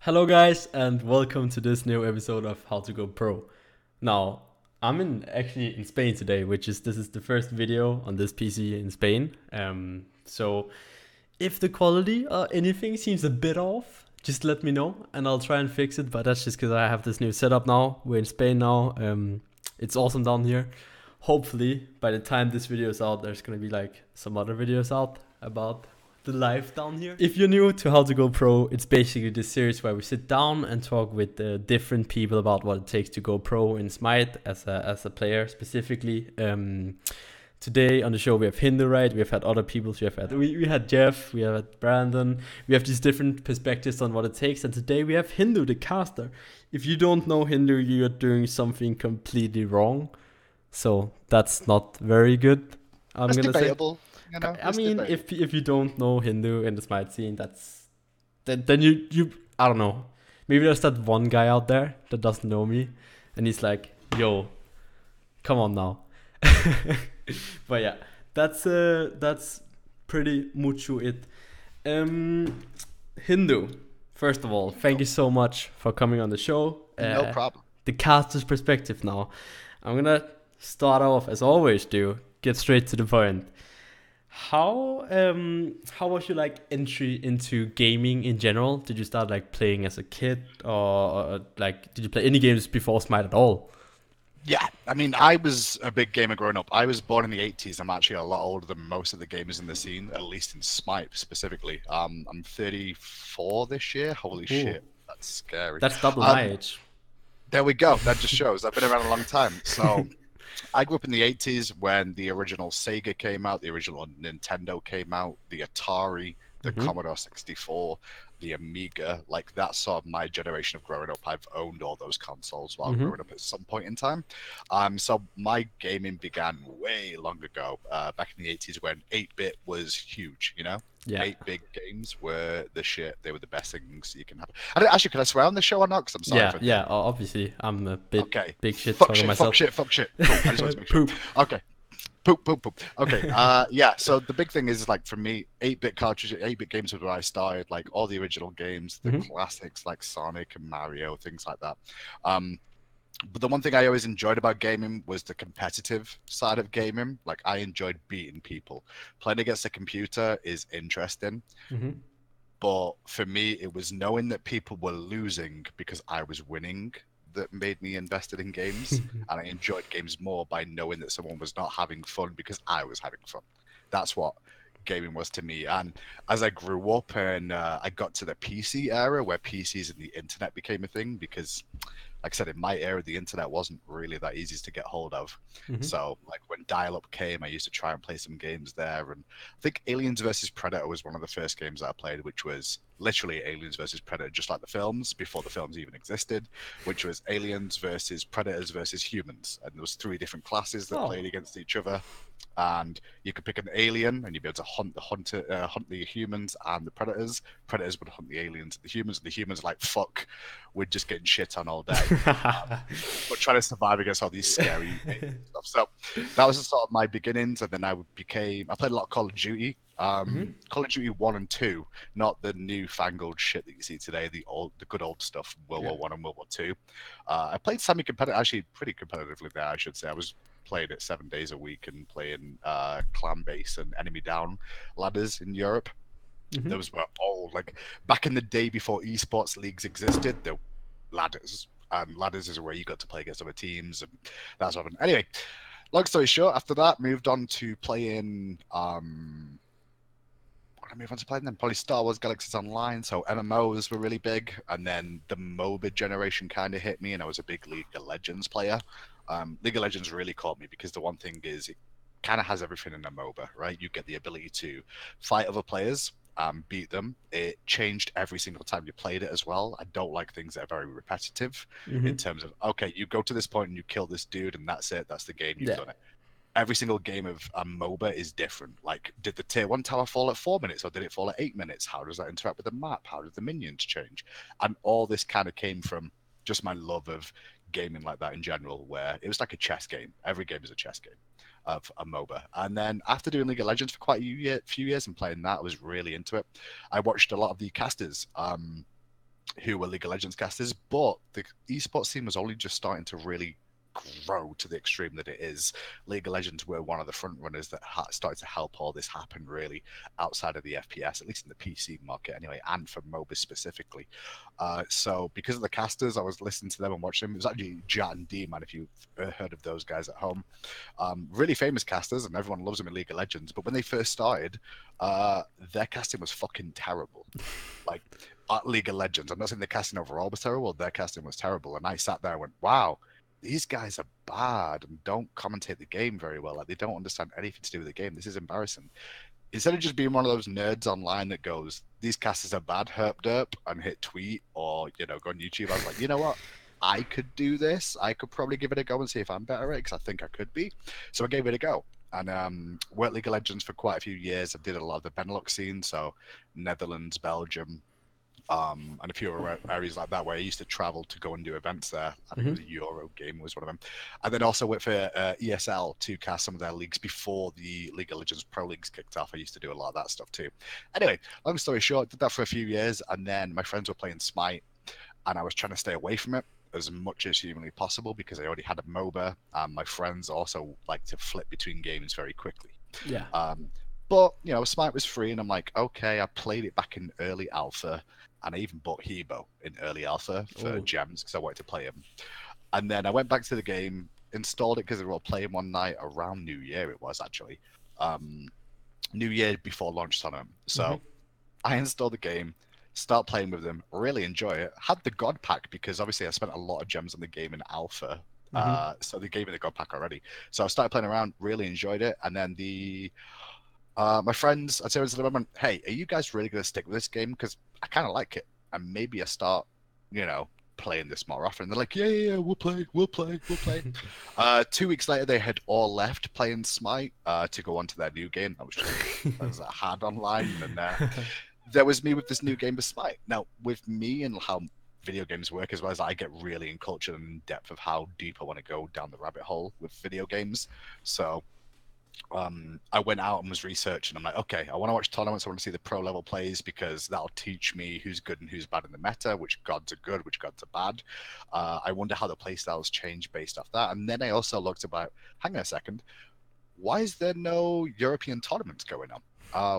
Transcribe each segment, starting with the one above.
Hello guys and welcome to this new episode of How to Go Pro. Now, actually in Spain today, this is the first video on this PC in Spain. So if the quality or anything seems a bit off, just let me know and I'll try and fix it. But that's just because I have this new setup now. We're in Spain now. It's awesome down here. Hopefully by the time this video is out, there's gonna be like some other videos out about the life down here. If you're new to How to Go Pro, it's basically this series where we sit down and talk with different people about what it takes to go pro in Smite as a player specifically. Today on the show we have Hindu, right? We have had other people. We had Jeff, we had Brandon. We have these different perspectives on what it takes. And today we have Hindu, the caster. If you don't know Hindu, you are doing something completely wrong. So that's not very good. It's debatable. You know, I mean, if you don't know Hindu in the Smite scene, then you I don't know. Maybe there's that one guy out there that doesn't know me, and he's like, "Yo, come on now." But yeah, that's pretty mucho it. Hindu, first of all, thank you so much for coming on the show. No problem. The caster's perspective now. I'm gonna start off as always do. Get straight to the point. How was your like entry into gaming in general? Did you start like playing as a kid, or like did you play any games before Smite at all? Yeah, I mean, I was a big gamer growing up. I was born in the 80s. I'm actually a lot older than most of the gamers in the scene, at least in Smite specifically. I'm 34 this year. Holy shit, that's scary. That's double my age. There we go. That just shows I've been around a long time. So I grew up in the 80s when the original Sega came out, the original Nintendo came out, the Atari, the Commodore 64, the Amiga. Like, that's sort of my generation of growing up. I've owned all those consoles while growing up at some point in time. So my gaming began way long ago, back in the 80s when 8-bit was huge, you know? Yeah. 8-bit games were the shit. They were the best things you can have. I don't actually, can I swear on the show or not? Because I'm sorry. Yeah, obviously I'm a bit big shit fuck talking shit, myself. Fuck shit. Cool. I just want to make sure. Okay. Poop. Okay. Yeah. So the big thing is, like, for me, 8-bit cartridges, 8-bit games was where I started. Like all the original games, the classics like Sonic and Mario, things like that. But the one thing I always enjoyed about gaming was the competitive side of gaming. Like, I enjoyed beating people. Playing against a computer is interesting. But for me, it was knowing that people were losing because I was winning that made me invested in games. And I enjoyed games more by knowing that someone was not having fun because I was having fun. That's what gaming was to me. And as I grew up and I got to the PC era where PCs and the internet became a thing, because like I said, in my era, the internet wasn't really that easy to get hold of. So, like, when dial-up came, I used to try and play some games there. And I think Aliens versus Predator was one of the first games that I played, which was literally Aliens versus Predator, just like the films, before the films even existed, which was Aliens versus Predators versus humans. And there was 3 different classes that played against each other. And you could pick an alien, and you'd be able to hunt the humans and the predators. Predators would hunt the aliens and the humans. And the humans are like, fuck, we're just getting shit on all day. But trying to survive against all these scary stuff. So that was sort of my beginnings. And then I played a lot of Call of Duty. Call of Duty 1 and 2, not the newfangled shit that you see today, the good old stuff, World War 1 and World War 2. I played semi-competitive, actually pretty competitively there, I should say. I was playing it 7 days a week and playing clan base and enemy down ladders in Europe. Those were all, like, back in the day before esports leagues existed, there were ladders. And ladders is where you got to play against other teams, and that sort of. Anyway, long story short, after that, moved on to playing. I moved on to playing then probably Star Wars Galaxies Online. So MMOs were really big, and then the MOBA generation kind of hit me, and I was a big League of Legends player. League of Legends really caught me because the one thing is it kind of has everything in a MOBA, right? You get the ability to fight other players, beat them. It changed every single time you played it as well. I don't like things that are very repetitive in terms of, okay, you go to this point and you kill this dude and that's it. That's the game. You've done it. Every single game of MOBA is different. Like, did the tier 1 tower fall at 4 minutes or did it fall at 8 minutes? How does that interact with the map? How did the minions change? And all this kind of came from just my love of gaming like that in general, where it was like a chess game. Every game is a chess game of a MOBA. And then after doing League of Legends for quite a few years and playing that, I was really into it. I watched a lot of the casters. who were League of Legends casters, but the esports scene was only just starting to really grow to the extreme that it is. League of Legends were one of the front runners that started to help all this happen, really, outside of the FPS, at least in the PC market anyway, and for MOBA specifically. So because of the casters, I was listening to them and watching them. It was actually Jat and D-Man, if you've heard of those guys at home. Really famous casters, and everyone loves them in League of Legends. But when they first started, their casting was fucking terrible. Like, at League of Legends, I'm not saying the casting overall was terrible, their casting was terrible. And I sat there and went, wow, these guys are bad and don't commentate the game very well. Like, they don't understand anything to do with the game. This is embarrassing. Instead of just being one of those nerds online that goes, these casters are bad, herp derp, and hit tweet or, you know, go on YouTube, I was like, you know what? I could do this. I could probably give it a go and see if I'm better at it, because I think I could be. So I gave it a go. And worked League of Legends for quite a few years. I did a lot of the Benelux scene, so Netherlands, Belgium, and a few other areas like that, where I used to travel to go and do events there. I think the Euro game was one of them. And then also went for ESL to cast some of their leagues before the League of Legends Pro Leagues kicked off. I used to do a lot of that stuff too. Anyway, long story short, did that for a few years, and then my friends were playing Smite, and I was trying to stay away from it as much as humanly possible because I already had a MOBA, and my friends also like to flip between games very quickly. Yeah. But, you know, Smite was free, and I'm like, okay, I played it back in early alpha, and I even bought Hebo in early alpha for gems because I wanted to play him. And then I went back to the game, installed it because they were all playing one night around New Year, it was actually. New Year before launch tournament. So I installed the game, start playing with them, really enjoy it. Had the God Pack because obviously I spent a lot of gems on the game in alpha. So they gave me the God Pack already. So I started playing around, really enjoyed it. And then my friends, I'd say to them, hey, are you guys really going to stick with this game? Because I kind of like it. And maybe I start, you know, playing this more often. They're like, yeah, we'll play. 2 weeks later, they had all left playing Smite to go on to their new game. That was a hard online. And there was me with this new game of Smite. Now, with me and how video games work, as well as I get really in culture and in depth of how deep I want to go down the rabbit hole with video games. So I went out and was researching. I'm like, okay, I want to watch tournaments. I want to see the pro level plays because that'll teach me who's good and who's bad in the meta, which gods are good, which gods are bad. I wonder how the play styles change based off that. And then I also looked about, hang on a second, why is there no European tournaments going on?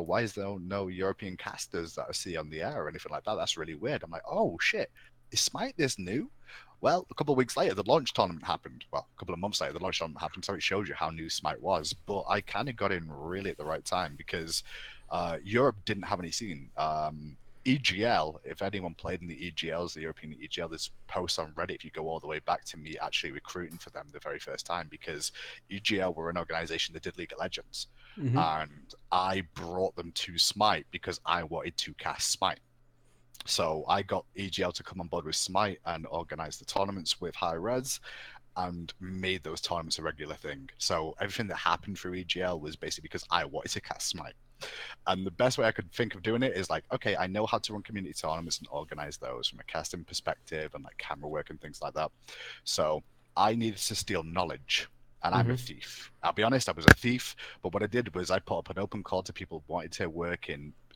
Why is there no European casters that I see on the air or anything like that? That's really weird. I'm like, oh shit, is Smite this new? Well, a couple of weeks later, the launch tournament happened. Well, a couple of months later, the launch tournament happened, so it shows you how new Smite was. But I kind of got in really at the right time because Europe didn't have any scene. EGL, if anyone played in the EGLs, the European EGL, there's posts on Reddit if you go all the way back to me actually recruiting for them the very first time, because EGL were an organization that did League of Legends. And I brought them to Smite because I wanted to cast Smite. So I got EGL to come on board with Smite and organize the tournaments with High Res and made those tournaments a regular thing. So everything that happened through EGL was basically because I wanted to cast Smite. And the best way I could think of doing it is like, okay, I know how to run community tournaments and organize those from a casting perspective and like camera work and things like that. So I needed to steal knowledge. And I'm a thief. I'll be honest, I was a thief. But what I did was I put up an open call to people who wanted to work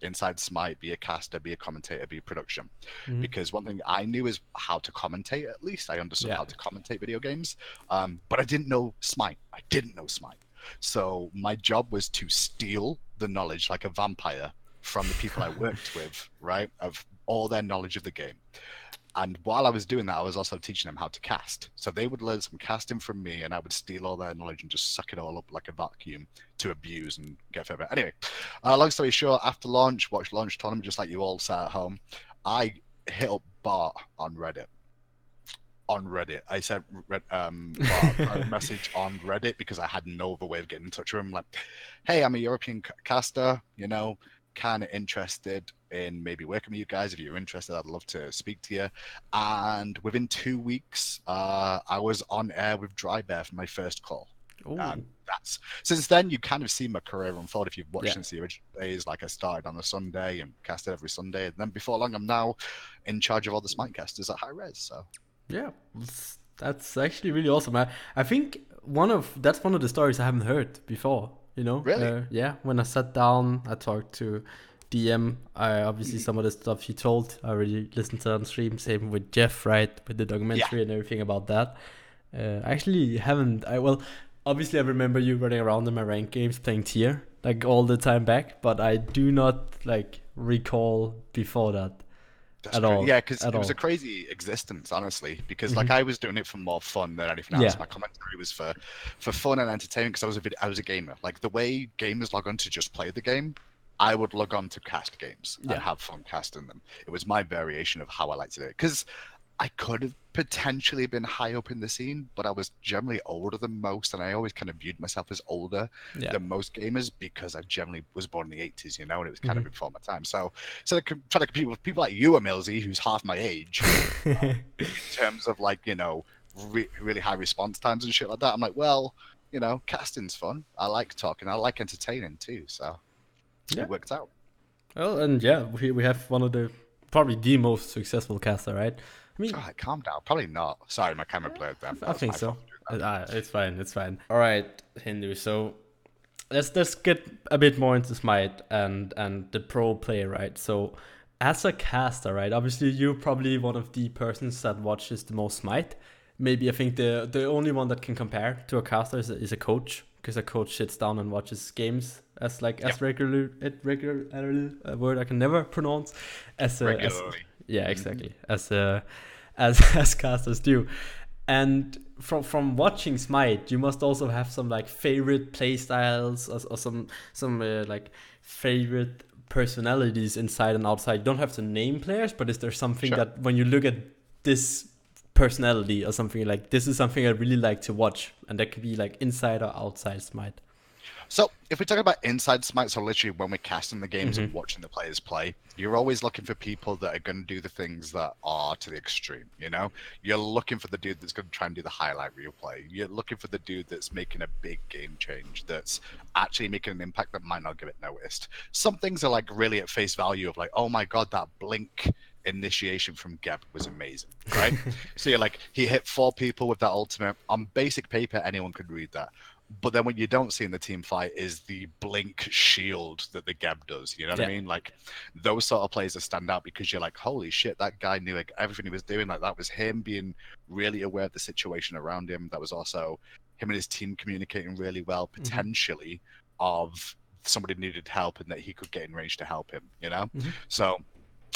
inside Smite, be a caster, be a commentator, be a production. Because one thing I knew is how to commentate, at least. I understood how to commentate video games. But I didn't know Smite. So my job was to steal the knowledge like a vampire from the people I worked with, right? Of all their knowledge of the game. And while I was doing that, I was also teaching them how to cast. So they would learn some casting from me, and I would steal all their knowledge and just suck it all up like a vacuum to abuse and get further. Anyway, long story short, after launch, watched launch tournament just like you all sat at home. I hit up Bart on Reddit. I sent Bart a message on Reddit because I had no other way of getting in touch with him. Like, hey, I'm a European caster, you know, kind of interested in maybe working with you guys. If you're interested, I'd love to speak to you. And within 2 weeks, I was on air with Dry Bear for my first call. And that's since then you kind of see my career unfold. If you've watched since the original days, like I started on a Sunday and casted every Sunday, and then before long I'm now in charge of all the Smite casters at High Res. So yeah, that's actually really awesome. I think that's one of the stories I haven't heard before. You know, really? Yeah. When I sat down, I talked to DM. I obviously some of the stuff you told I already listened to on stream. Same with Jeff, right, with the documentary and everything about that. I actually haven't. Obviously I remember you running around in my ranked games playing tier like all the time back, but I do not like recall before that. That's At great. all. Yeah, because At it was all. a crazy existence, honestly. Because Mm-hmm. like I was doing it for more fun than anything else. Yeah. My commentary was for fun and entertainment. Because I was a gamer. Like the way gamers log on to just play the game, I would log on to cast games and Yeah. have fun casting them. It was my variation of how I like to do it. Because I could have potentially been high up in the scene, but I was generally older than most, and I always kind of viewed myself as older Yeah. than most gamers because I generally was born in the 80s, you know, and it was kind of Mm-hmm. before my time. So I could try to compete with people like you, EmilZy, who's half my age, in terms of like, you know, really high response times and shit like that. I'm like, well, you know, casting's fun. I like talking. I like entertaining too. So Yeah. it worked out. Well, and yeah, we have one of the probably the most successful caster, right? I mean, Oh, calm down. Probably not. Sorry, my camera blurred then. I That's think my so. fault. It's fine. It's fine. All right, Hindu. So let's get a bit more into Smite and the pro player, right? So as a caster, right? Obviously, you're probably one of the persons that watches the most Smite. Maybe I think the only one that can compare to a caster is a coach, because a coach sits down and watches games as like as regular a word I can never pronounce as Regularly. yeah, exactly, as casters do. And from watching Smite, you must also have some like favorite play styles or some like favorite personalities inside and outside. You don't have to name players, but is there something that when you look at this personality or something like this is something I really like to watch, and that could be like inside or outside Smite? So if we talk about inside Smite, so literally when we're casting the games and watching the players play, you're always looking for people that are going to do the things that are to the extreme, you know? You're looking for the dude that's going to try and do the highlight reel play. You're looking for the dude that's making a big game change, that's actually making an impact that might not get it noticed. Some things are like really at face value of like, oh my god, that blink initiation from Geb was amazing, right? So you're like, he hit 4 people with that ultimate. On basic paper, anyone could read that. But then what you don't see in the team fight is the blink shield that the Geb does. You know what I mean? Like those sort of plays that stand out because you're like, holy shit, that guy knew like everything he was doing. Like that was him being really aware of the situation around him. That was also him and his team communicating really well, potentially of somebody needed help and that he could get in range to help him, you know? So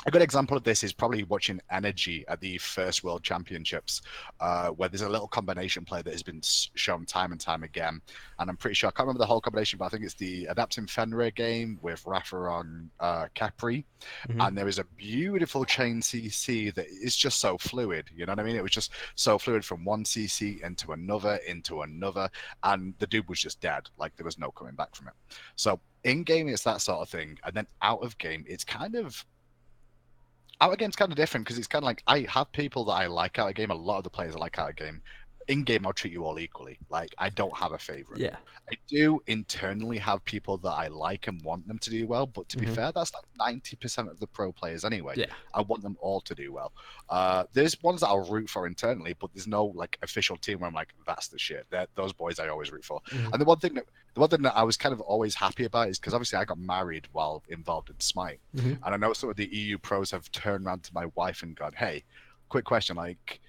a good example of this is probably watching NRG at the first World Championships, where there's a little combination play that has been shown time and time again. And I'm pretty sure, I can't remember the whole combination, but I think it's the Adapting Fenrir game with Rafa on Capri. And there is a beautiful chain CC that is just so fluid. You know what I mean? It was just so fluid from one CC into another, and the dude was just dead. Like there was no coming back from it. So in game, it's that sort of thing. And then out of game, it's kind of out of game's kind of different because it's kind of like I have people that I like out of game. A lot of the players I like out of game. In game, I'll treat you all equally. Like I don't have a favorite. Yeah. I do internally have people that I like and want them to do well. But to be fair, that's like 90% of the pro players anyway. Yeah. I want them all to do well. There's ones that I'll root for internally, but there's no like official team where I'm like, that's the shit. Those boys I always root for. And the one thing that I was kind of always happy about is because obviously I got married while involved in Smite, and I know some of the EU pros have turned around to my wife and gone, "Hey, quick question, like,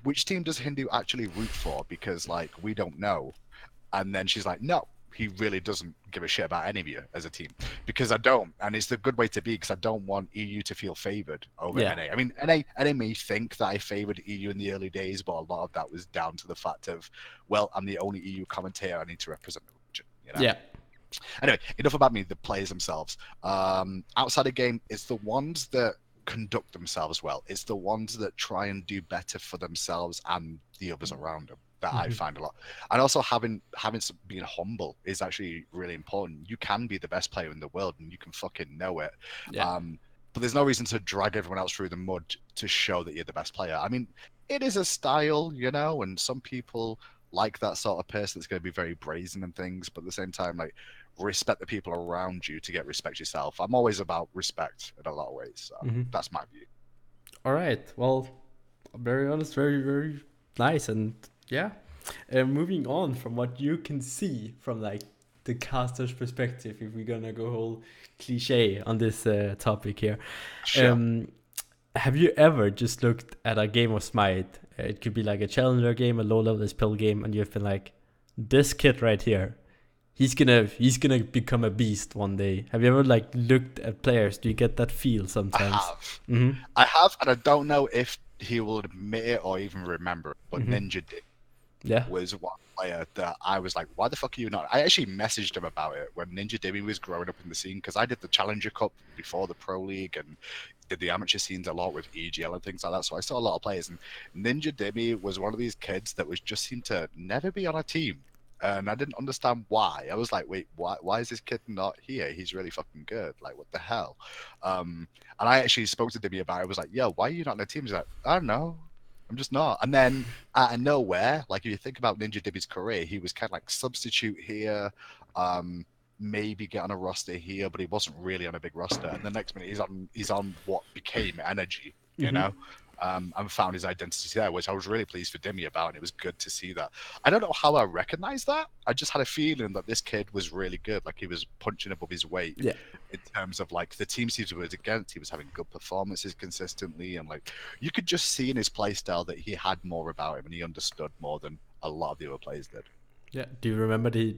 which team does Hindu actually root for? Because like we don't know." And then she's like, "No, he really doesn't give a shit about any of you as a team because I don't, and it's the good way to be because I don't want EU to feel favored over NA. I mean, NA may think that I favored EU in the early days, but a lot of that was down to the fact of, well, I'm the only EU commentator. I need to represent the region, you know? Yeah. Anyway, enough about me. The players themselves. Outside of game, it's the ones that conduct themselves well. It's the ones that try and do better for themselves and the others around them that I find a lot. And also being humble is actually really important. You can be the best player in the world and you can fucking know it. Yeah. But there's no reason to drag everyone else through the mud to show that you're the best player. I mean, it is a style, you know, and some people like that sort of person that's going to be very brazen and things, but at the same time, like, respect the people around you to get respect yourself. I'm always about respect in a lot of ways. So that's my view. All right. Well, very honest, very, very nice. And yeah, moving on from what you can see from like the caster's perspective if we're gonna go whole cliche on this topic here. Sure. Have you ever just looked at a game of Smite? It could be like a challenger game, a low level spell game, and you've been like, this kid right here, he's gonna become a beast one day. Have you ever like looked at players? Do you get that feel sometimes? I have. I have, and I don't know if he will admit it or even remember it, but Ninja was one player that I was like, why the fuck are you not? I actually messaged him about it when Ninja Dimmy was growing up in the scene, because I did the Challenger Cup before the Pro League and did the amateur scenes a lot with EGL and things like that. So I saw a lot of players, and Ninja Dimmy was one of these kids that was just seemed to never be on a team. And I didn't understand why. I was like, wait, why is this kid not here? He's really fucking good. Like, what the hell? And I actually spoke to Dimmy about it. I was like, yo, why are you not on the team? He's like, I don't know. I'm just not. And then out of nowhere, like if you think about Ninja Dimmy's career, he was kind of like substitute here, maybe get on a roster here, but he wasn't really on a big roster. And the next minute he's on what became NRG, you know, and found his identity there, which I was really pleased for Dimmy about, and it was good to see that. I don't know how I recognized that. I just had a feeling that this kid was really good, like he was punching above his weight in terms of like the teams he was against. He was having good performances consistently, and like you could just see in his play style that he had more about him and he understood more than a lot of the other players did. Yeah. Do you remember the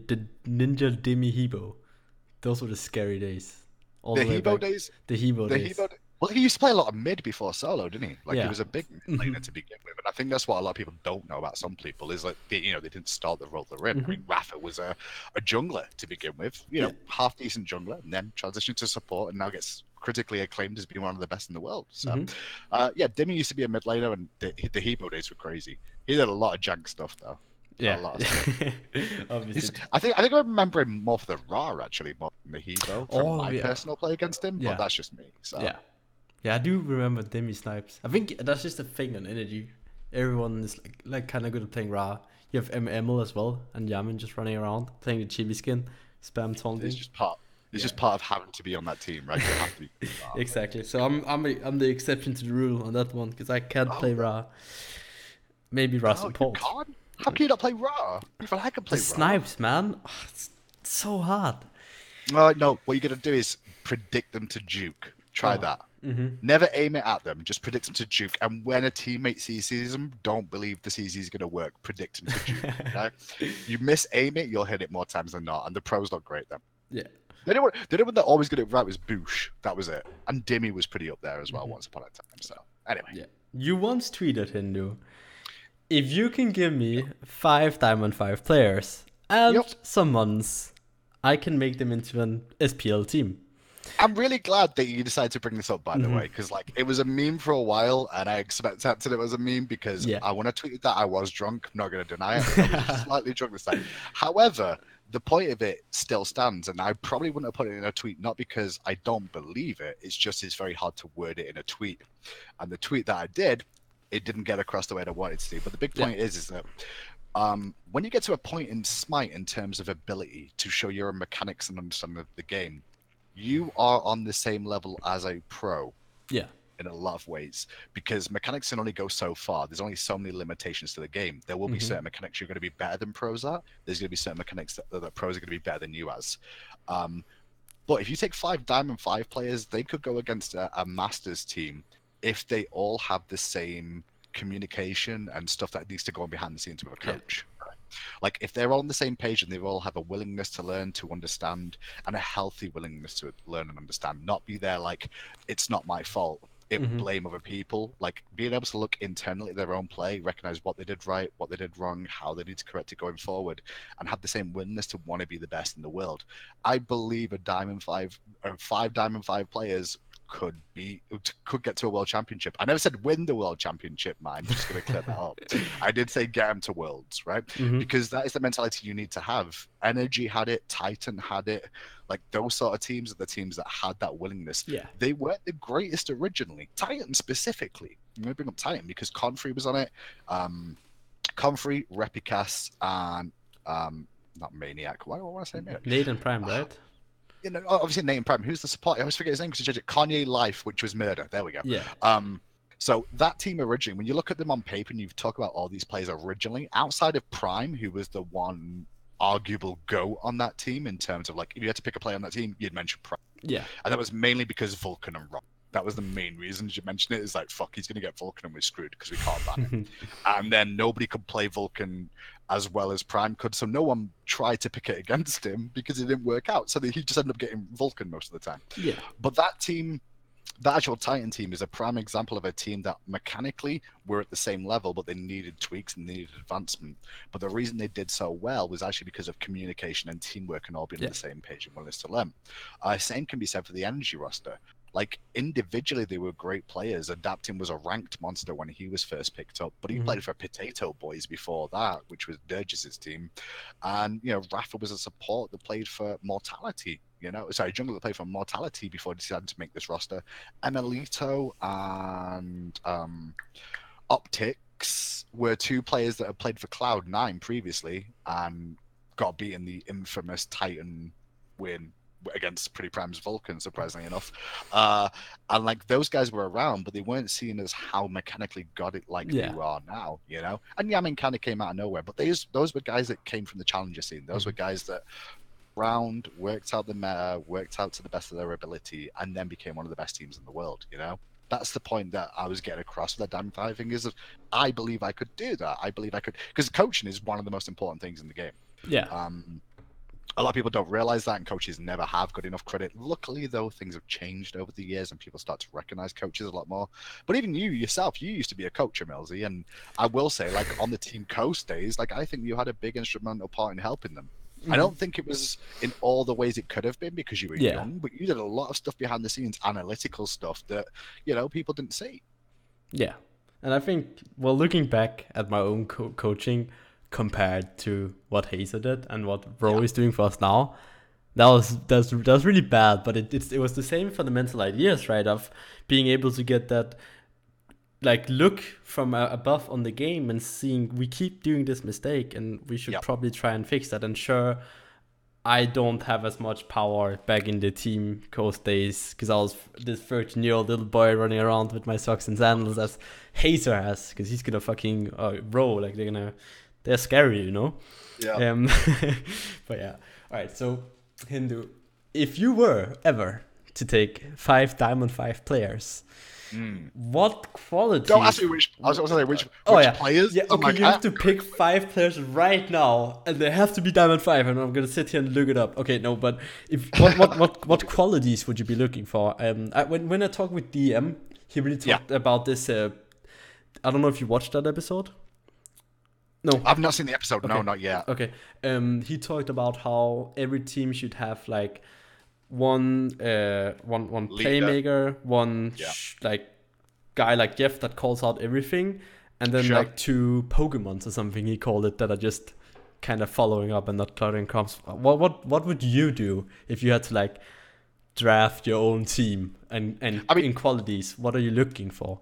Ninja Dimmy Hebo? Those were the scary days. The Hebo days. The Hebo days. Well, he used to play a lot of mid before solo, didn't he? Like he was a big laner to begin with, and I think that's what a lot of people don't know about some people is like they didn't start the role they're in. I mean, Rafa was a jungler to begin with, half decent jungler, and then transitioned to support, and now gets critically acclaimed as being one of the best in the world. So, Dimmy used to be a mid laner, and the Hebo days were crazy. He did a lot of jank stuff though. Yeah, a lot. Obviously. I think I remember him more for the Ra actually, more than the Hebo from my personal play against him. But that's just me. So. Yeah, I do remember Demi Snipes. I think that's just a thing on Energy. Everyone is like kind of good at playing Ra. You have Emil as well, and Yamin just running around playing the chibi skin, spam taunting. It's just part. It's just part of having to be on that team, right? You have to be exactly. So I'm the exception to the rule on that one because I can't play Ra. Maybe Ra support. You can't? How can you not play Ra? Even I can play Ra. Snipes, man. Oh, it's so hard. No, what you're gonna do is predict them to juke. Try that. Never aim it at them. Just predict them to juke. And when a teammate CCs them, don't believe the CC is going to work. Predict them to juke. Okay? You miss aim it, you'll hit it more times than not. And the pros look great then. Yeah. The only one that always got it right was Boosh. That was it. And Dimmy was pretty up there as well once upon a time. So anyway. Yeah. You once tweeted, Hindu, if you can give me 5 Diamond 5 players and some months, I can make them into an SPL team. I'm really glad that you decided to bring this up, by the way, because like it was a meme for a while, and I accepted it was a meme because when I tweeted that I was drunk, I'm not going to deny it. I was slightly drunk this time. However, the point of it still stands, and I probably wouldn't have put it in a tweet, not because I don't believe it. It's just it's very hard to word it in a tweet, and the tweet that I did, it didn't get across the way I wanted to. But the big point is that when you get to a point in Smite in terms of ability to show your mechanics and understanding of the game, you are on the same level as a pro. Yeah. In a lot of ways, because mechanics can only go so far. There's only so many limitations to the game. There will be certain mechanics you're going to be better than pros at. There's going to be certain mechanics that pros are going to be better than you as. But if you take 5 Diamond 5 players, they could go against a Masters team if they all have the same communication and stuff that needs to go on behind the scenes with a coach. Like if they're all on the same page and they all have a willingness to learn, to understand, and a healthy willingness to learn and understand, not be there like it's not my fault, blame other people, like being able to look internally at their own play, recognize what they did right, what they did wrong, how they need to correct it going forward, and have the same willingness to want to be the best in the world. I believe a Diamond 5 or 5 Diamond 5 players could get to a world championship. I never said win the world championship, man. I'm just going to clear that up. I did say get them to worlds, right? Because that is the mentality you need to have. NRG had it, Titan had it. Like those sort of teams are the teams that had that willingness. Yeah. They weren't the greatest originally. Titan specifically. I'm going to bring up Titan because Confrey was on it. Confrey, Repicas, and not Maniac. Why do I want to say Maniac? Nathan Prime, right? You know, obviously Nathan Prime. Who's the support? I always forget his name because he Kanye Life, which was Murder. There we go. Yeah. So that team originally, when you look at them on paper and you talk about all these players originally, outside of Prime, who was the one arguable GOAT on that team in terms of like, if you had to pick a player on that team, you'd mention Prime. Yeah. And that was mainly because Vulcan and Rock. That was the main reason you mentioned it. Is like, fuck, he's going to get Vulcan and we're screwed because we can't ban him. And then nobody could play Vulcan as well as Prime could, so no one tried to pick it against him because it didn't work out. So he just ended up getting Vulcan most of the time. Yeah. But that team, that actual Titan team, is a prime example of a team that mechanically were at the same level, but they needed tweaks and needed advancement. But the reason they did so well was actually because of communication and teamwork and all being on the same page and willingness to learn. Same can be said for the NRG roster. Like, individually, they were great players. Adapting was a ranked monster when he was first picked up, but he played for Potato Boys before that, which was Dirge's team. And, you know, Rafa was a support that played for Mortality. You know, sorry, Jungle that played for Mortality before he decided to make this roster. Emilito and Optics were two players that had played for Cloud9 previously and got beaten the infamous Titan win against Pretty Prime's Vulcan, surprisingly enough. And like, those guys were around, but they weren't seen as how mechanically got it like they are now, you know? And Yamin kind of came out of nowhere, but those were guys that came from the challenger scene. Those were guys that worked out the meta, worked out to the best of their ability, and then became one of the best teams in the world, you know? That's the point that I was getting across with that Diamond 5 thing, is that I believe I could do that. I believe I could, because coaching is one of the most important things in the game. Yeah. A lot of people don't realize that, and coaches never have good enough credit. Luckily, though, things have changed over the years, and people start to recognize coaches a lot more. But even you yourself, you used to be a coach, EmilZy, and I will say, like, on the Team Coast days, like, I think you had a big instrumental part in helping them. I don't think it was in all the ways it could have been because you were young, but you did a lot of stuff behind the scenes, analytical stuff that, you know, people didn't see. Yeah. And I think, well, looking back at my own coaching compared to what Hazer did and what Ro is doing for us now, that was really bad, but it was the same fundamental ideas, right, of being able to get that, like, look from above on the game and seeing we keep doing this mistake and we should probably try and fix that. And sure, I don't have as much power back in the Team Coast days because I was this 13-year-old little boy running around with my socks and sandals as Hazer has, because he's gonna fucking roll, like they're scary, you know? Yeah. But yeah. All right, so Hindu, if you were ever to take 5 Diamond 5 players, what qualities? Don't ask me which. I was going to say which players. Yeah, okay, you have to pick 5 players right now, and they have to be Diamond 5. And I'm going to sit here and look it up. Okay, no, but what qualities would you be looking for? When I talked with DM, he really talked about this. I don't know if you watched that episode. No, I've not seen the episode. Okay. No, not yet. Okay. He talked about how every team should have like one playmaker, one like guy like Jeff that calls out everything, and then like 2 Pokemons or something he called it that are just kind of following up and not cluttering comps. What would you do if you had to like draft your own team and I mean, in qualities? What are you looking for?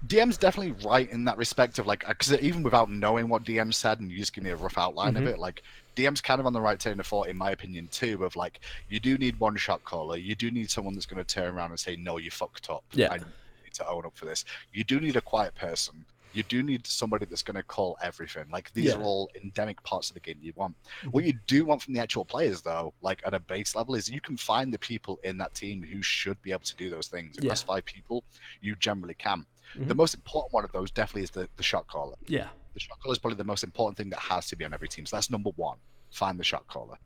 DM's definitely right in that respect of like, because even without knowing what DM said and you just give me a rough outline of it, like DM's kind of on the right train of thought in my opinion too, of like, you do need one shot caller, you do need someone that's going to turn around and say, no, you fucked up, I need to own up for this. You do need a quiet person, you do need somebody that's going to call everything. Like, these are all endemic parts of the game you want. What you do want from the actual players though, like at a base level, is you can find the people in that team who should be able to do those things. Across 5 people, you generally can. The most important one of those definitely is the shot caller. Yeah. The shot caller is probably the most important thing that has to be on every team. So that's number 1. Find the shot caller.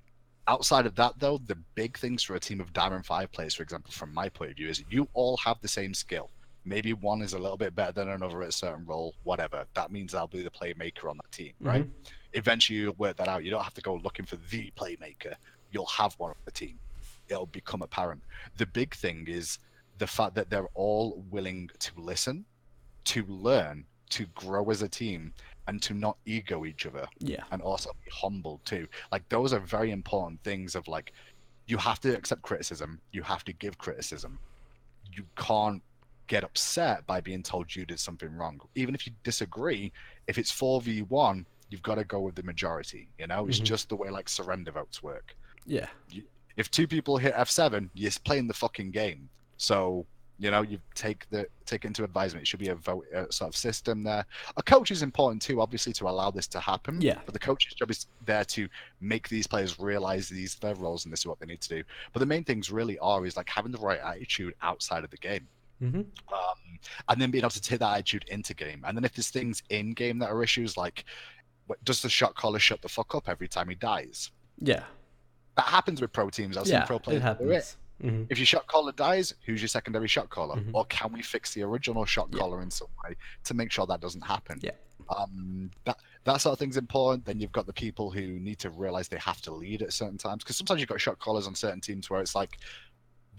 Outside of that, though, the big things for a team of Diamond 5 players, for example, from my point of view, is you all have the same skill. Maybe one is a little bit better than another at a certain role, whatever. That means I'll be the playmaker on that team, right? Eventually, you'll work that out. You don't have to go looking for the playmaker. You'll have one on the team. It'll become apparent. The big thing is the fact that they're all willing to listen, to learn, to grow as a team, and to not ego each other. Yeah. And also be humble too. Like, those are very important things of like, you have to accept criticism. You have to give criticism. You can't get upset by being told you did something wrong. Even if you disagree, if it's 4v1, you've got to go with the majority. You know, it's just the way like surrender votes work. Yeah. If 2 people hit F7, you're playing the fucking game. So You know, you take into advisement. It should be a vote sort of system there. A coach is important too, obviously, to allow this to happen. Yeah. But the coach's job is there to make these players realize these are their roles and this is what they need to do. But the main things really is like having the right attitude outside of the game. Mm-hmm. And then being able to take that attitude into game. And then if there's things in game that are issues, like does the shot caller shut the fuck up every time he dies? Yeah. That happens with pro teams. I've seen pro players do it. Mm-hmm. If your shot caller dies, who's your secondary shot caller? Mm-hmm. Or can we fix the original shot caller in some way to make sure that doesn't happen? Yeah. That sort of thing's important. Then you've got the people who need to realize they have to lead at certain times, because sometimes you've got shot callers on certain teams where it's like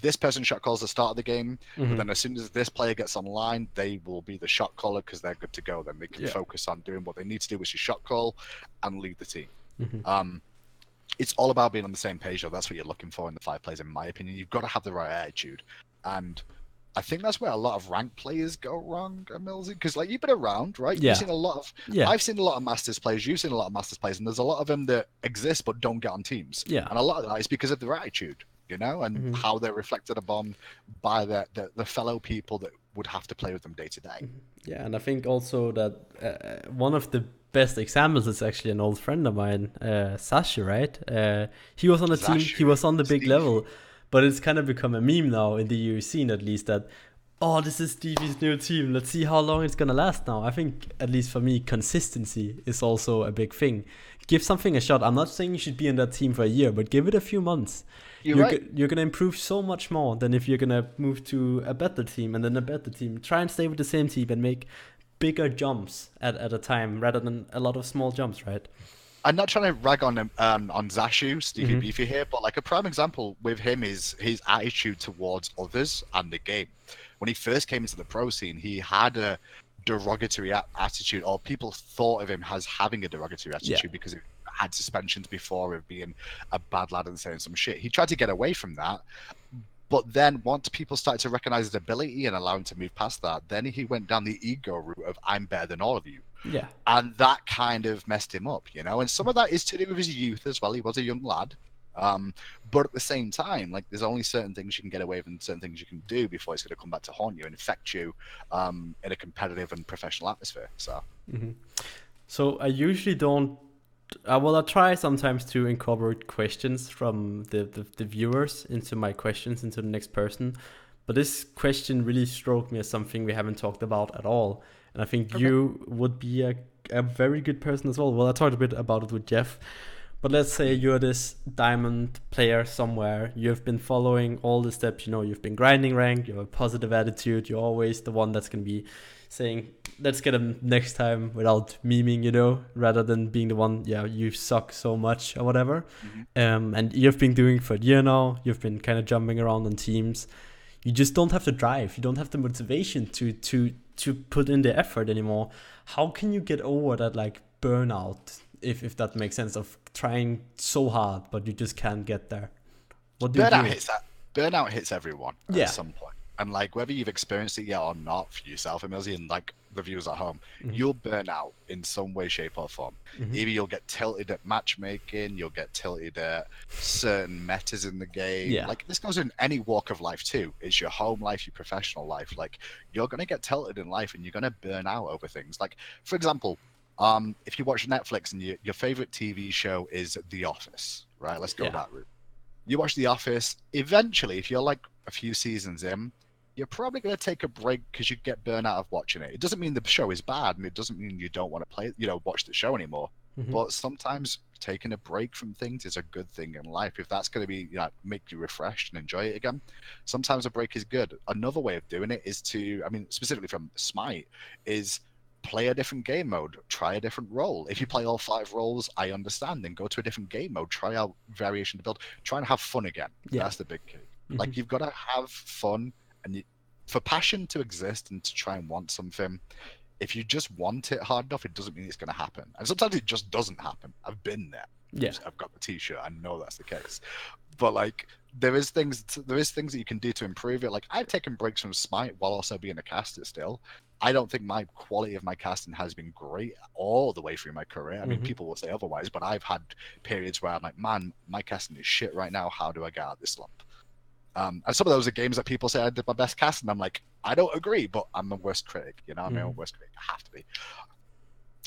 this person shot calls the start of the game, but then as soon as this player gets online, they will be the shot caller because they're good to go. Then they can focus on doing what they need to do, which is shot call and lead the team. It's all about being on the same page, though. That's what you're looking for in the 5 players, in my opinion. You've got to have the right attitude. And I think that's where a lot of ranked players go wrong, EmilZy, because like you've been around, right? Yeah. You've seen a lot of I've seen a lot of Masters players, you've seen a lot of Masters players, and there's a lot of them that exist but don't get on teams. Yeah. And a lot of that is because of their attitude, you know, and how they're reflected upon by the fellow people that would have to play with them day to day. Yeah, and I think also that one of the best examples is actually an old friend of mine, Sasha, right? He was on the team, he was on the big level, but it's kind of become a meme now in the EU scene, at least, that, oh, this is Stevie's new team, let's see how long it's gonna last now. I think, at least for me, consistency is also a big thing. Give something a shot. I'm not saying you should be in that team for a year, but give it a few months. You're going to improve so much more than if you're going to move to a better team and then a better team. Try and stay with the same team and make bigger jumps at a time rather than a lot of small jumps, right? I'm not trying to rag on Zashu, Stevie Beefy here, but like a prime example with him is his attitude towards others and the game. When he first came into the pro scene, he had a derogatory attitude, or people thought of him as having a derogatory attitude because he had suspensions before of being a bad lad and saying some shit. He tried to get away from that, but then once people started to recognize his ability and allow him to move past that, then he went down the ego route of I'm better than all of you. Yeah. And that kind of messed him up, you know, and some of that is to do with his youth as well. He was a young lad. But at the same time, like there's only certain things you can get away with and certain things you can do before it's going to come back to haunt you and affect you in a competitive and professional atmosphere. So I usually don't. I try sometimes to incorporate questions from the viewers into my questions into the next person. But this question really struck me as something we haven't talked about at all. And I think you would be a very good person as well. Well, I talked a bit about it with Jeff. But let's say you're this diamond player somewhere. You've been following all the steps, you know, you've been grinding rank, you have a positive attitude. You're always the one that's going to be saying, let's get him next time without memeing, you know, rather than being the one, you suck so much or whatever. And you've been doing it for a year now. You've been kind of jumping around on teams. You just don't have the drive. You don't have the motivation to put in the effort anymore. How can you get over that like burnout, if that makes sense, of trying so hard but you just can't get there? What do you do? Burnout hits everyone at some point. And like whether you've experienced it yet or not for yourself, EmilZy, and like the viewers at home, you'll burn out in some way, shape, or form. Either you'll get tilted at matchmaking, you'll get tilted at certain metas in the game. Like this goes in any walk of life too. It's your home life, your professional life. Like you're gonna get tilted in life and you're gonna burn out over things. Like for example, if you watch Netflix and your favorite TV show is The Office, right? Let's go that route. You watch The Office. Eventually, if you're like a few seasons in, you're probably going to take a break because you get burnt out of watching it. It doesn't mean the show is bad, and it doesn't mean you don't want to watch the show anymore. But sometimes taking a break from things is a good thing in life. If that's going to be make you refreshed and enjoy it again, sometimes a break is good. Another way of doing it is specifically from Smite, is play a different game mode, try a different role. If you play all 5 roles, I understand. Then go to a different game mode, try out variation to build, try and have fun again. That's the big key. Like you've got to have fun. And for passion to exist and to try and want something, if you just want it hard enough, it doesn't mean it's going to happen. And sometimes it just doesn't happen. I've been there. I've got the t-shirt. I know that's the case. But like, there is things that you can do to improve it. Like I've taken breaks from Smite while also being a caster still. I don't think my quality of my casting has been great all the way through my career. I mean, people will say otherwise, but I've had periods where I'm like, man, my casting is shit right now. How do I get out of this slump? And some of those are games that people say I did my best cast, and I'm like, I don't agree, but I'm the worst critic. You know, I'm my own worst critic. I have to be.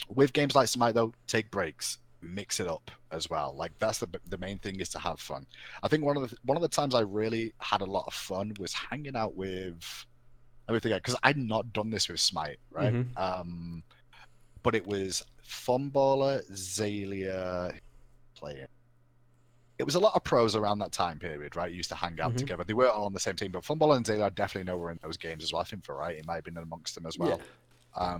With games like Smite, though, take breaks, mix it up as well. Like that's the main thing is to have fun. I think one of the times I really had a lot of fun was hanging out with everything, because I'd not done this with Smite, right? But it was Funballer, Zalia playing. It was a lot of pros around that time period, right? Used to hang out together. They weren't all on the same team, but Funballer and Zalia I definitely know were in those games as well. I think Variety might have been amongst them as well. Yeah.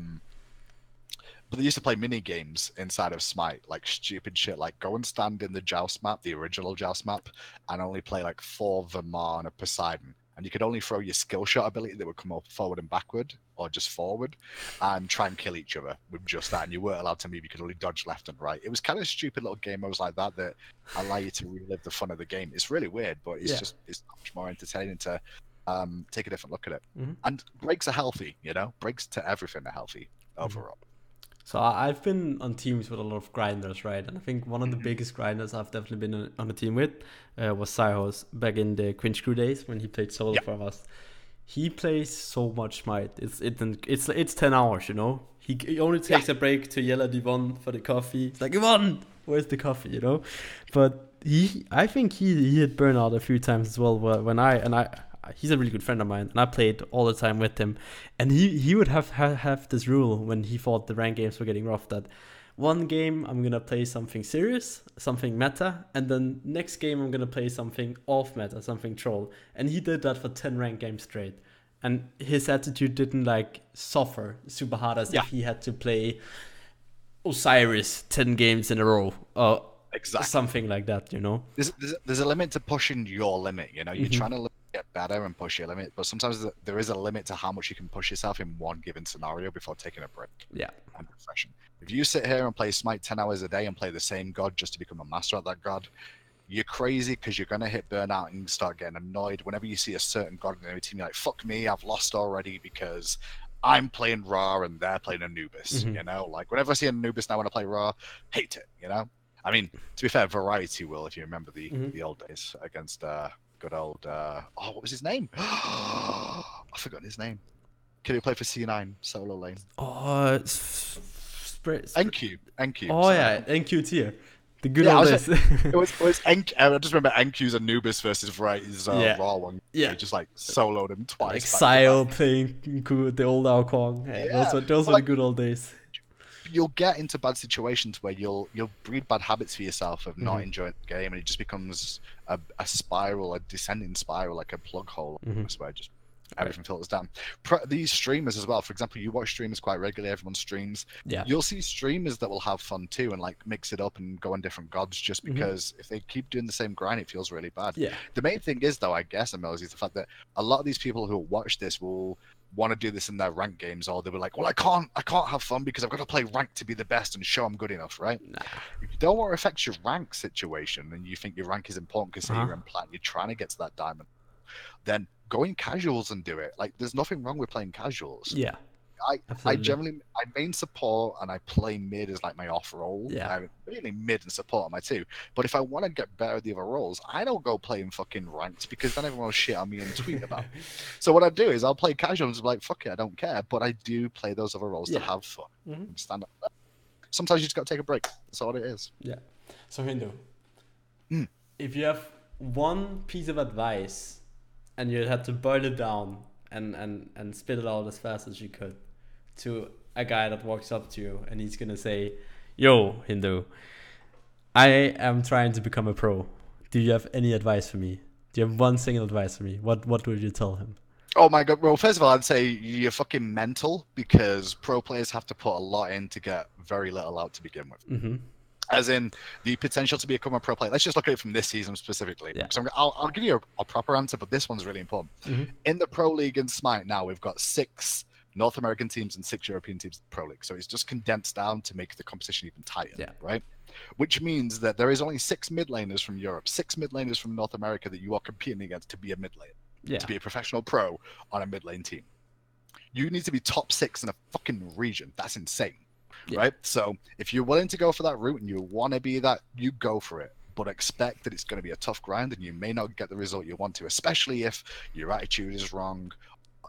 But they used to play mini games inside of Smite, like stupid shit, like go and stand in the Joust map, the original Joust map, and only play like 4 Vermar and a Poseidon. And you could only throw your skill shot ability that would come up forward and backward, or just forward, and try and kill each other with just that. And you weren't allowed to move; you could only dodge left and right. It was kind of stupid little game modes like that that allow you to relive the fun of the game. It's really weird, but it's it's much more entertaining to take a different look at it. And breaks are healthy, you know. Breaks to everything are healthy overall. So I've been on teams with a lot of grinders, right? And I think one of the biggest grinders I've definitely been on a team with was Cyhos back in the Quinch Crew days when he played solo for us. He plays so much Smite. It's 10 hours, you know. He only takes a break to yell at Yvonne for the coffee. It's like, Yvonne, where's the coffee, you know? But I think he hit burnout a few times as well. He's a really good friend of mine, and I played all the time with him. And he would have this rule when he thought the ranked games were getting rough, that one game I'm gonna play something serious, something meta, and then next game I'm gonna play something off meta, something troll. And he did that for 10 ranked games straight. And his attitude didn't like suffer super hard as if he had to play Osiris 10 games in a row. Exactly. Something like that, you know. There's a limit to pushing your limit, you know. You're trying to get better and push your limit, but sometimes there is a limit to how much you can push yourself in one given scenario before taking a break. Yeah. And refreshing. If you sit here and play Smite 10 hours a day and play the same god just to become a master at that god, you're crazy, because you're going to hit burnout and start getting annoyed whenever you see a certain god in every team. You're like, fuck me, I've lost already because I'm playing Ra and they're playing Anubis, you know? Like, whenever I see Anubis now when I play Ra, hate it, you know? I mean, to be fair, Variety will, if you remember the old days against good old... what was his name? I forgot his name. Kid who played for C9, solo lane. NQ. Oh, yeah, NQ tier. The good old days. It was NQ. I just remember NQ's Anubis versus Variety's Raw one. Yeah. He just like soloed him twice. Like Sile playing the old Ao Kwong. Those were the good old days. You'll get into bad situations where you'll breed bad habits for yourself of not enjoying the game, and it just becomes a spiral, a descending spiral, like a plug hole, where just everything filters down. These streamers as well, for example, you watch streamers quite regularly, everyone streams. Yeah. You'll see streamers that will have fun too and like mix it up and go on different gods, just because if they keep doing the same grind, it feels really bad. Yeah. The main thing is, though, I guess, EmilZy, is the fact that a lot of these people who watch this will want to do this in their rank games, or they were like, well, I can't have fun because I've got to play rank to be the best and show I'm good enough, right? Nah. If you don't want to affect your rank situation and you think your rank is important because you're in plat, you're trying to get to that diamond, then go in casuals and do it. Like, there's nothing wrong with playing casuals. Yeah. I main support and I play mid as like my off role. Yeah. I'm really mid and support on my two. But if I want to get better at the other roles, I don't go playing fucking ranked, because then everyone will shit on me and tweet about it. So what I do is I'll play casuals and be like, fuck it, I don't care. But I do play those other roles to have fun. Stand up. Sometimes you just got to take a break. That's all it is. Yeah. So Hindu, if you have one piece of advice and you had to boil it down and spit it out as fast as you could to a guy that walks up to you and he's gonna say, yo, Hindu, I am trying to become a pro. Do you have any advice for me? Do you have one single advice for me? What would you tell him? Oh my god. Well, first of all, I'd say you're fucking mental, because pro players have to put a lot in to get very little out to begin with. As in the potential to become a pro player. Let's just look at it from this season specifically. Yeah. So I'll give you a proper answer, but this one's really important. In the Pro League in Smite now, we've got 6 North American teams and 6 European teams in the Pro League. So it's just condensed down to make the competition even tighter, right? Which means that there is only 6 mid laners from Europe, 6 mid laners from North America that you are competing against to be a mid lane, to be a professional pro on a mid lane team. You need to be top 6 in a fucking region. That's insane. Right? So if you're willing to go for that route and you want to be that, you go for it. but expect that it's going to be a tough grind and you may not get the result you want to, especially if your attitude is wrong,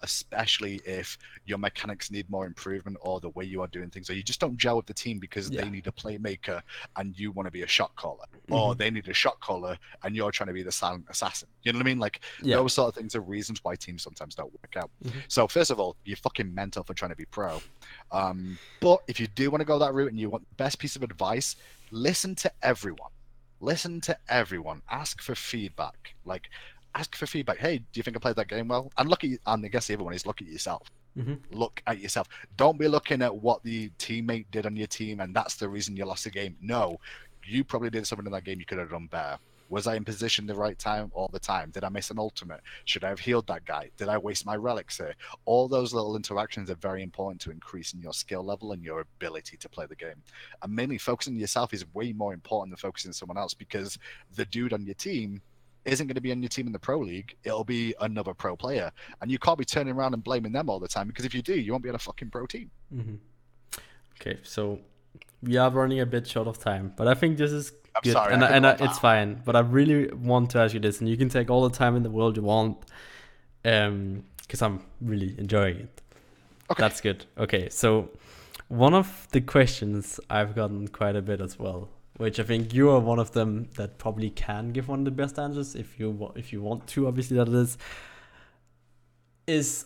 especially if your mechanics need more improvement, or the way you are doing things, or you just don't gel with the team because they need a playmaker and you want to be a shot caller, or they need a shot caller and you're trying to be the silent assassin. You know what I mean? Like those sort of things are reasons why teams sometimes don't work out. So first of all, you're fucking mental for trying to be pro. But if you do want to go that route and you want the best piece of advice, listen to everyone. Listen to everyone. Ask for feedback. Like, ask for feedback. Hey, do you think I played that game well? And look at, and I guess the other one is look at yourself. Look at yourself. Don't be looking at what the teammate did on your team and that's the reason you lost the game. No, you probably did something in that game you could have done better. Was I in position the right time all the time? Did I miss an ultimate? Should I have healed that guy? Did I waste my relics here? All those little interactions are very important to increasing your skill level and your ability to play the game. And mainly focusing on yourself is way more important than focusing on someone else, because the dude on your team isn't going to be on your team in the pro league. It'll be another pro player, and you can't be turning around and blaming them all the time, because if you do, you won't be on a fucking pro team. Okay, so we are running a bit short of time, but I think this is good. Sorry, and it's fine. But I really want to ask you this, and you can take all the time in the world you want, because I'm really enjoying it. Okay, that's good. Okay, so one of the questions I've gotten quite a bit as well, which I think you are one of them that probably can give one of the best answers if you want to, obviously that is,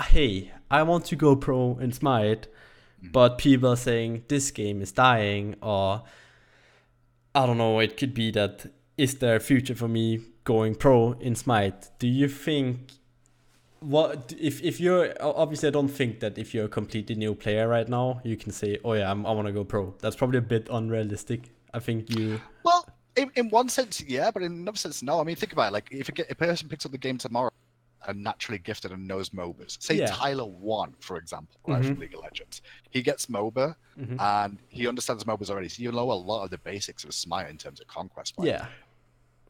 hey, I want to go pro in Smite, but people are saying this game is dying, or I don't know, it could be that, is there a future for me going pro in Smite? Do you think, what if you're, obviously I don't think that if you're a completely new player right now, you can say, oh yeah, I want to go pro. That's probably a bit unrealistic. I think you... Well, in one sense, yeah, but in another sense, no. I mean, think about it. Like, if a person picks up the game tomorrow and naturally gifted and knows MOBAs, say Tyler 1, for example, right, from League of Legends, he gets MOBA and he understands MOBAs already, so you know a lot of the basics of Smite in terms of conquest play. Yeah.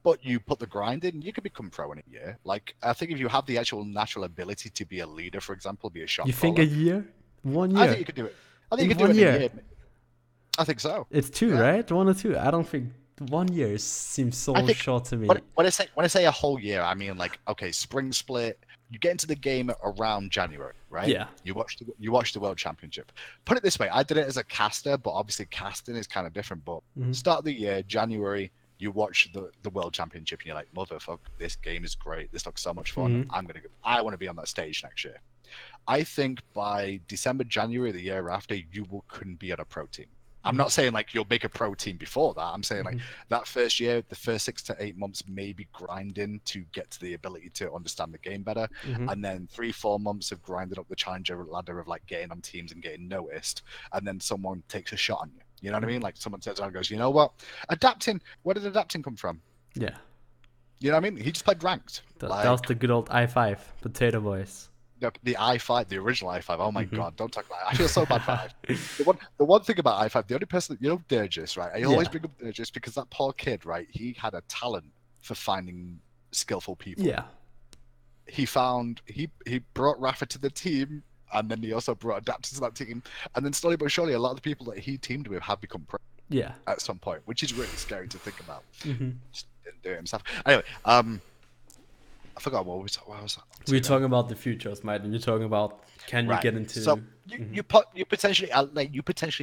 But you put the grind in, you could become pro in a year. Like, I think if you have the actual natural ability to be a leader, for example, be a shot caller. You think a year? 1 year? I think you could do it. I think you could do it in a year. I think so. It's 2, right? 1 or 2. I don't think 1 year seems so short to me. When I say a whole year, I mean, like, okay, spring split. You get into the game around January, right? Yeah. You watch the World Championship. Put it this way: I did it as a caster, but obviously casting is kind of different. But start of the year, January, you watch the World Championship, and you're like, motherfucker, this game is great. This looks so much fun. I want to be on that stage next year. I think by December, January, the year after, you couldn't be on a pro team. I'm not saying like you'll make a pro team before that. I'm saying like that first year, the first 6 to 8 months, maybe grinding to get to the ability to understand the game better. And then 3-4 months of grinding up the challenger ladder of like getting on teams and getting noticed. And then someone takes a shot on you. You know what I mean? Like someone turns around and goes, you know what? Adapting, where did adapting come from? Yeah. You know what I mean? He just played ranked. That was the good old i5, potato voice. The i5, the original i5. Oh my god, don't talk about it. I feel so bad for i5. The one thing about i5, the only person that, you know, Durgis, right? I always bring up Durgis because that poor kid, right? He had a talent for finding skillful people. Yeah. He brought Rafa to the team, and then he also brought Adapter to that team. And then slowly but surely, a lot of the people that he teamed with have become pro. Yeah. At some point, which is really scary to think about. Just didn't do it himself. Anyway, I forgot what was that? We're talking about the future of Smite, and you're talking about can you get into. So you potentially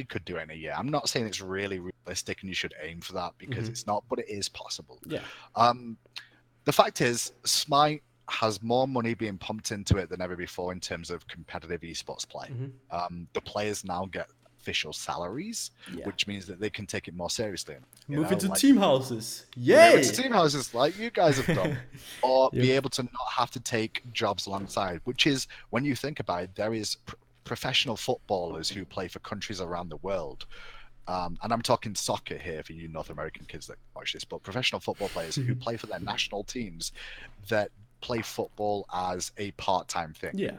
could do it in a year. I'm not saying it's really realistic and you should aim for that because it's not, but it is possible. Yeah. The fact is, Smite has more money being pumped into it than ever before in terms of competitive esports play. The players now get official salaries, which means that they can take it more seriously. Move into team houses. Yay! Move into team houses like you guys have done. Or be able to not have to take jobs alongside, which is, when you think about it, there is professional footballers who play for countries around the world. And I'm talking soccer here for you North American kids that watch this, but professional football players who play for their national teams that play football as a part-time thing. Yeah.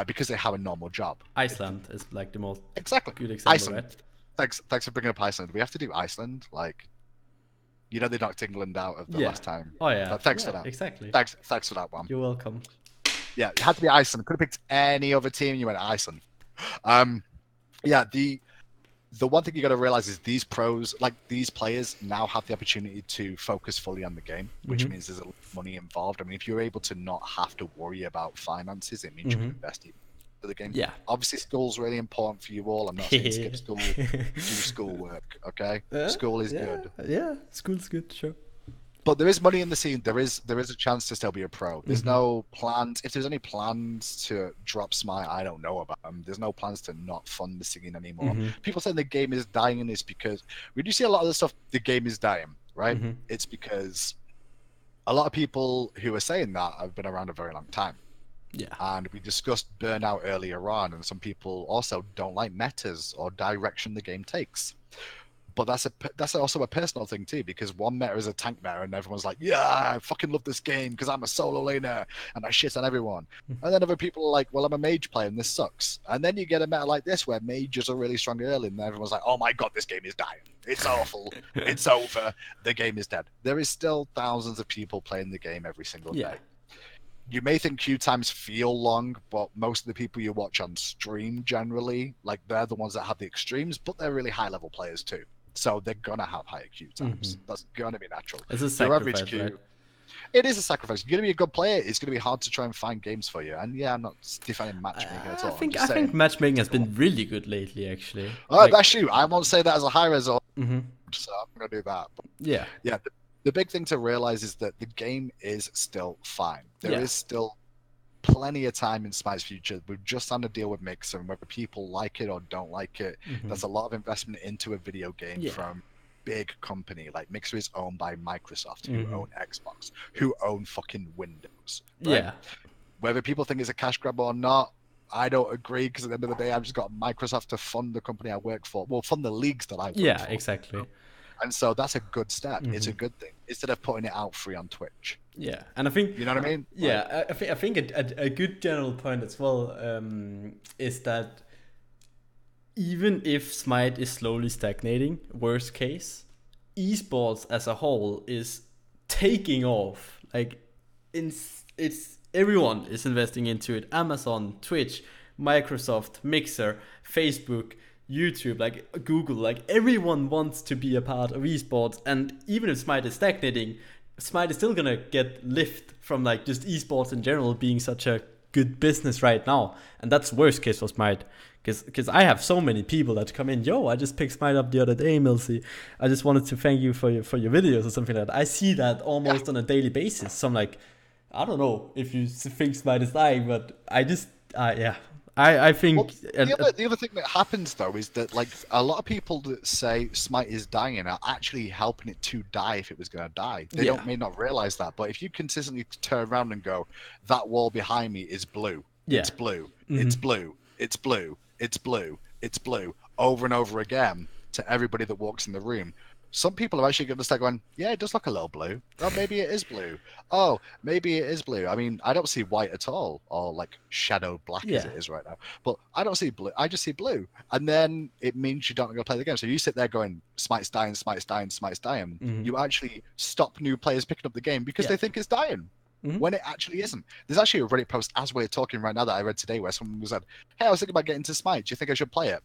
Because they have a normal job. Iceland is like the most good example, Iceland. Right? Thanks for bringing up Iceland. We have to do Iceland. Like, you know, they knocked England out of the last time. Oh yeah. But thanks for that. Exactly. Thanks for that one. You're welcome. Yeah, it had to be Iceland. Could have picked any other team. You went Iceland. The the one thing you got to realize is these pros, like these players, now have the opportunity to focus fully on the game, which means there's a lot of money involved. I mean, if you're able to not have to worry about finances, it means you can invest in the game. Yeah. Obviously, school's really important for you all. I'm not saying skip school, do schoolwork. Okay, school is good. Yeah, school's good, sure. But there is money in the scene. There is a chance to still be a pro. There's no plans. If there's any plans to drop Smite, I don't know about them. There's no plans to not fund the scene anymore. People saying the game is dying is because we do see a lot of the stuff. The game is dying, right? It's because a lot of people who are saying that have been around a very long time. Yeah. And we discussed burnout earlier on, and some people also don't like metas or direction the game takes. But that's also a personal thing too, because one meta is a tank meta and everyone's like, yeah, I fucking love this game because I'm a solo laner and I shit on everyone. And then other people are like, well, I'm a mage player and this sucks. And then you get a meta like this where mages are really strong early and everyone's like, oh my god, this game is dying. It's awful. It's over. The game is dead. There is still thousands of people playing the game every single day. You may think queue times feel long, but most of the people you watch on stream generally, like they're the ones that have the extremes, but they're really high level players too. So they're gonna have higher queue times. That's gonna be natural. It's a sacrifice, queue, right? It is a sacrifice. You're gonna be a good player. It's gonna be hard to try and find games for you. And yeah, I'm not defending matchmaking at all. I think matchmaking has been really good lately, actually. Oh, that's you. I won't say that as a high result. So I'm gonna do that. But yeah. The big thing to realize is that the game is still fine. There is still plenty of time in Smite's future. We're just on to deal with Mixer, and whether people like it or don't like it, there's a lot of investment into a video game from big company. Like Mixer is owned by Microsoft, who own Xbox, who own fucking Windows. Right? Yeah. Whether people think it's a cash grab or not, I don't agree, because at the end of the day, I've just got Microsoft to fund the company I work for. Well, fund the leagues that I work for. Yeah, exactly. And so that's a good step. It's a good thing, instead of putting it out free on Twitch. Yeah, and I think, you know what I mean? Yeah, I think a good general point as well is that even if Smite is slowly stagnating, worst case, esports as a whole is taking off. Like, it's everyone is investing into it. Amazon, Twitch, Microsoft, Mixer, Facebook, YouTube, like Google, like everyone wants to be a part of esports. And even if Smite is stagnating, Smite is still gonna get lift from like just esports in general being such a good business right now. And that's worst case for Smite, because I have so many people that come in, yo, I just picked Smite up the other day, EmilZy. I just wanted to thank you for your videos or something like that. I see that almost on a daily basis. So I'm like, I don't know if you think Smite is dying, but I just I think... Well, the other thing that happens, though, is that like a lot of people that say Smite is dying are actually helping it to die if it was going to die. They may not realize that, but if you consistently turn around and go, that wall behind me is blue, it's blue, it's blue, it's blue, it's blue, it's blue, over and over again to everybody that walks in the room, some people are actually going to start going, yeah, it does look a little blue. Oh, maybe it is blue. Oh, maybe it is blue. I mean, I don't see white at all, or like shadow black as it is right now. But I don't see blue. I just see blue. And then it means you don't go play the game. So you sit there going, Smite's dying, Smite's dying, Smite's dying. You actually stop new players picking up the game because they think it's dying. When it actually isn't. There's actually a Reddit post as we're talking right now that I read today where someone was like, hey, I was thinking about getting to Smite. Do you think I should play it?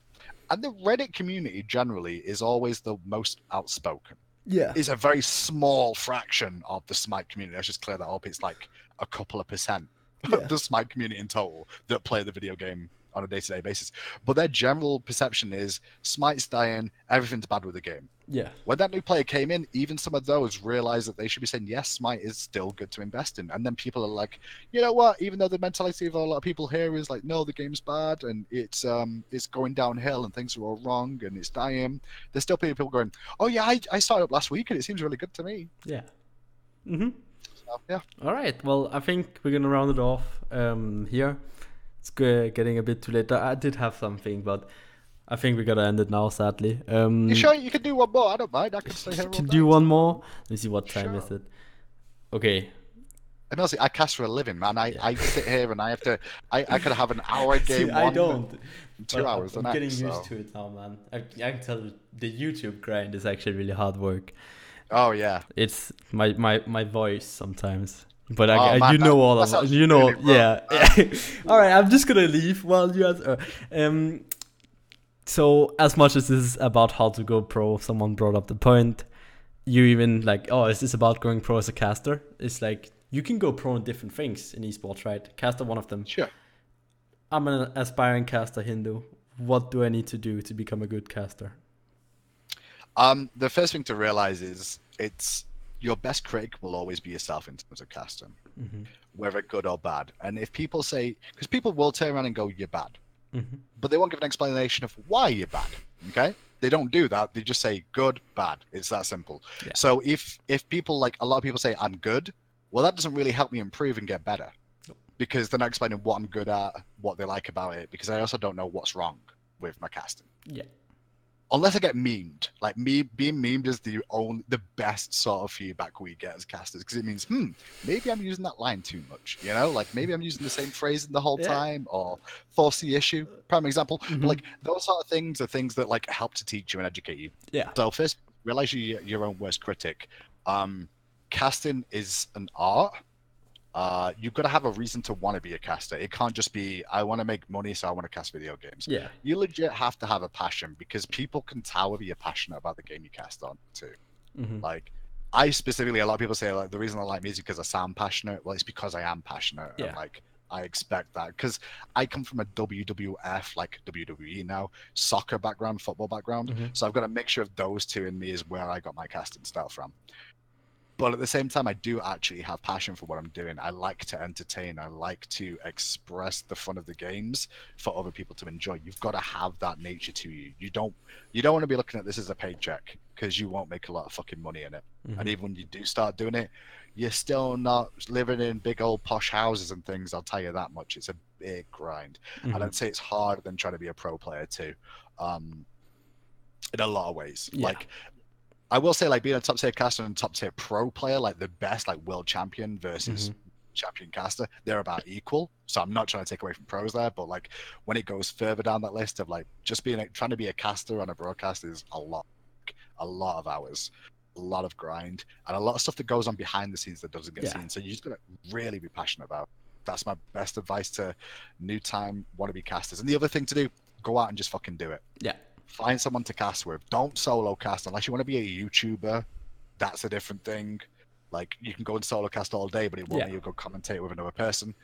And the Reddit community generally is always the most outspoken. Yeah. It's a very small fraction of the Smite community. Let's just clear that up. It's like a couple of percent of the Smite community in total that play the video game on a day-to-day basis. But their general perception is Smite's dying, everything's bad with the game. Yeah. When that new player came in, even some of those realized that they should be saying, yes, Smite is still good to invest in. And then people are like, you know what? Even though the mentality of a lot of people here is like, no, the game's bad and it's going downhill and things are all wrong and it's dying. There's still people going, oh yeah, I started up last week and it seems really good to me. Yeah. So, yeah. All right. Well, I think we're gonna round it off here. It's getting a bit too late. I did have something, but I think we gotta end it now, sadly. You sure you can do one more? I don't mind. I can stay here. Can do one more. Let me see what time is it. Okay. And also, I cast for a living, man. I sit here and I have to. I could have an hour game. See, I don't. 2 hours. I'm getting used to it now, man. I can tell you, the YouTube grind is actually really hard work. Oh yeah. It's my voice sometimes. But you know all of it. You know, really yeah. All right, I'm just gonna leave while you answer. So as much as this is about how to go pro, someone brought up the point. You even like, oh, is this about going pro as a caster? It's like you can go pro in different things in esports, right? Caster, one of them. Sure. I'm an aspiring caster, Hindu. What do I need to do to become a good caster? The first thing to realize is it's your best critic will always be yourself in terms of casting, whether good or bad. And if people say, because people will turn around and go, you're bad, but they won't give an explanation of why you're bad. Okay, they don't do that. They just say good, bad. It's that simple. Yeah. So if people, like a lot of people say I'm good, well, that doesn't really help me improve and get better, because they're not explaining what I'm good at, what they like about it, because I also don't know what's wrong with my casting. Yeah. Unless I get memed. Like, me being memed is the best sort of feedback we get as casters, because it means, maybe I'm using that line too much, you know? Like, maybe I'm using the same phrasing the whole time, or force the issue, prime example. But, like, those sort of things are things that, like, help to teach you and educate you. Yeah. So first, realize you're your own worst critic. Casting is an art. You've got to have a reason to want to be a caster. It can't just be, I want to make money, so I want to cast video games. Yeah. You legit have to have a passion, because people can tell whether you're passionate about the game you cast on too. Like, I specifically, a lot of people say, like, the reason I like music because I sound passionate. Well, it's because I am passionate. Yeah. And, like, I expect that, because I come from a WWF, like WWE now, soccer background, football background. So I've got a mixture of those two in me is where I got my casting style from. But at the same time, I do actually have passion for what I'm doing. I like to entertain. I like to express the fun of the games for other people to enjoy. You've got to have that nature to you. You don't want to be looking at this as a paycheck, because you won't make a lot of fucking money in it. And even when you do start doing it, you're still not living in big old posh houses and things. I'll tell you that much. It's a big grind. And I'd say it's harder than trying to be a pro player too, in a lot of ways. Yeah. Like, I will say, like, being a top tier caster and top tier pro player, like the best, like world champion versus champion caster, they're about equal. So I'm not trying to take away from pros there, but like when it goes further down that list of like just trying to be a caster on a broadcast is a lot of hours, a lot of grind, and a lot of stuff that goes on behind the scenes that doesn't get seen. So you just gotta really be passionate about. That's my best advice to new time wannabe casters. And the other thing to do, go out and just fucking do it. Yeah. Find someone to cast with. Don't solo cast unless you want to be a YouTuber. That's a different thing. Like, you can go and solo cast all day, but it won't let you go commentate with another person.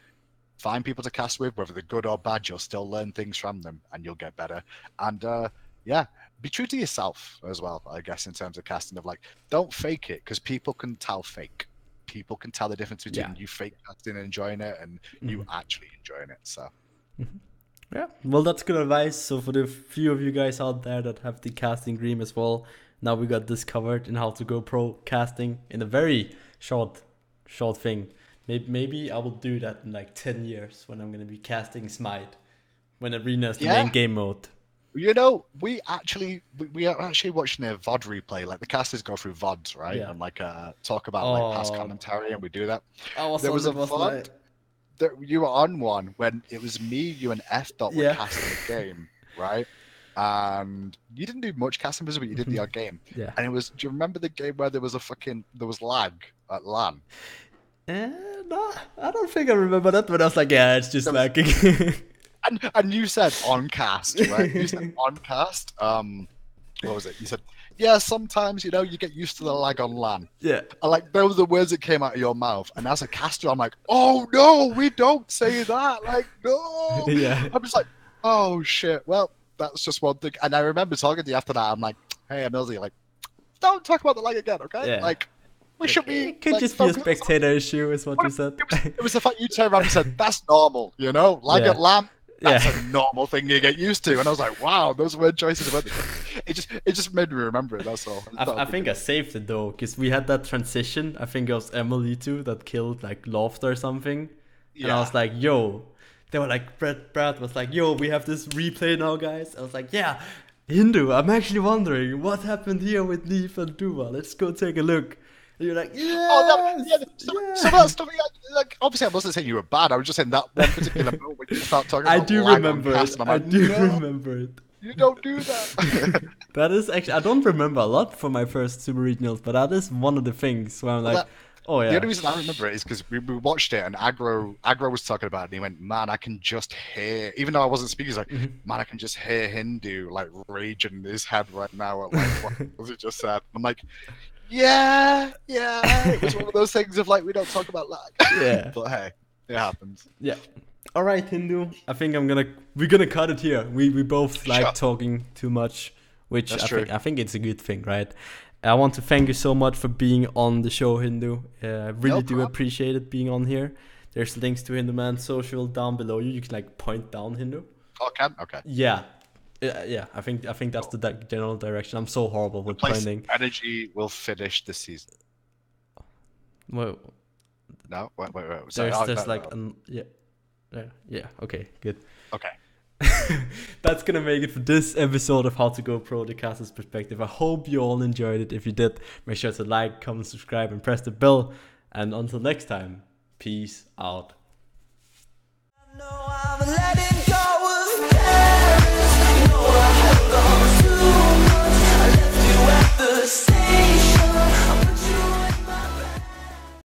Find people to cast with, whether they're good or bad. You'll still learn things from them, and you'll get better. And be true to yourself as well, I guess, in terms of casting. Of like, don't fake it, because people can tell fake. People can tell the difference between you fake casting and enjoying it, and you actually enjoying it. So. Yeah, well, that's good advice. So for the few of you guys out there that have the casting dream as well, now we got this covered in how to go pro casting in a very short thing. Maybe I will do that in like 10 years when I'm going to be casting Smite, when Arena is the main game mode. You know, we are actually watching a VOD replay. Like, the casters go through VODs, right? Yeah. And like talk about like past commentary, and we do that. There was a VOD. You were on one when it was me, you, and F. Dot were casting the game, right? And you didn't do much casting, but you did the odd game. Yeah. And it was. Do you remember the game where there was lag at LAN? No, I don't think I remember that. But I was like, yeah, it's just lagging. and you said on cast, right? You said on cast. What was it? You said, yeah, sometimes, you get used to the lag on LAN. Yeah. And like, those were the words that came out of your mouth. And as a caster, I'm like, oh no, we don't say that. Like, no. Yeah. I'm just like, oh shit. Well, that's just one thing. And I remember talking to you after that. I'm like, hey, EmilZy, like, don't talk about the lag again, okay? Yeah. Like, we should be. It could just be a spectator issue, is what you said. It was the fact you turned around and said, that's normal, lag at LAN. That's a normal thing you get used to. And I was like, wow, those word choices. It just made me remember it, that's all. I think I saved it, though, because we had that transition. I think it was Emily, too, that killed, like, Loft or something. Yeah. And I was like, yo. They were like, Brad was like, yo, we have this replay now, guys. I was like, yeah, Hindu, I'm actually wondering what happened here with Leaf and Duva. Let's go take a look. And you're like, some of that stuff, like, obviously I wasn't saying you were bad. I was just saying that one particular moment when you start talking about remember it. I do remember it. You don't do that. That is actually, I don't remember a lot from my first Super Regionals, but that is one of the things where I'm like, Oh The yeah. only reason I remember it is because we watched it and Agro was talking about it and he went, man, I can just hear, even though I wasn't speaking, he's like, man, I can just hear Hindu like raging in his head right now at like what he just said. I'm like, yeah. It was one of those things of like, we don't talk about lag. Yeah. But hey, it happens. Yeah. All right, Hindu. I think we're gonna cut it here. We both like talking too much, which That's I true. think it's a good thing, right? I want to thank you so much for being on the show, Hindu. I really do appreciate it being on here. There's links to Hinduman social down below you. You can like point down Hindu. Oh, can? Okay. Yeah. Yeah, I think that's the general direction. I'm so horrible with pointing. NRG will finish the season. Well, no, wait. Sorry, there's like yeah. Okay, good. Okay. That's gonna make it for this episode of How to Go Pro, the caster's perspective. I hope you all enjoyed it. If you did, make sure to like, comment, subscribe, and press the bell. And until next time, peace out.